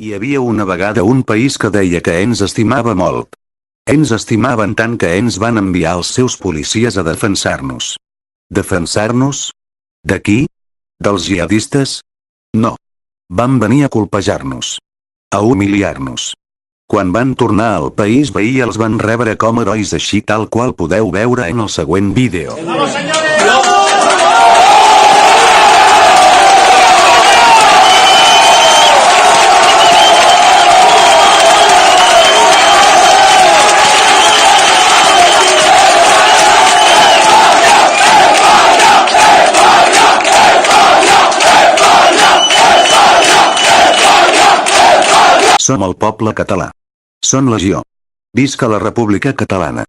Hi havia una vegada un país que deia que ens estimava molt. Ens estimaven tant que ens van enviar els seus policies a defensar-nos. Defensar-nos? De qui? Dels jihadistes? No. Van venir a colpejar-nos. A humiliar-nos. Quan van tornar al país veí els van rebre com herois així tal qual podeu veure en el següent vídeo. ¡Vamos, señores! Som el poble català. Som Legió. Visca la República Catalana.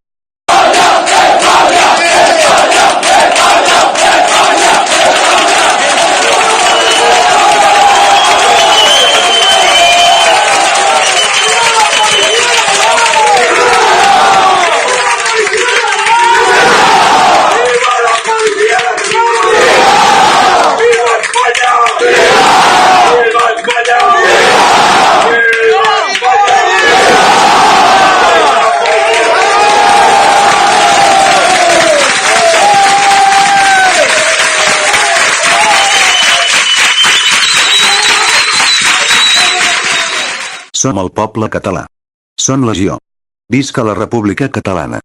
Som el poble català. Som Legió. Visca la República Catalana.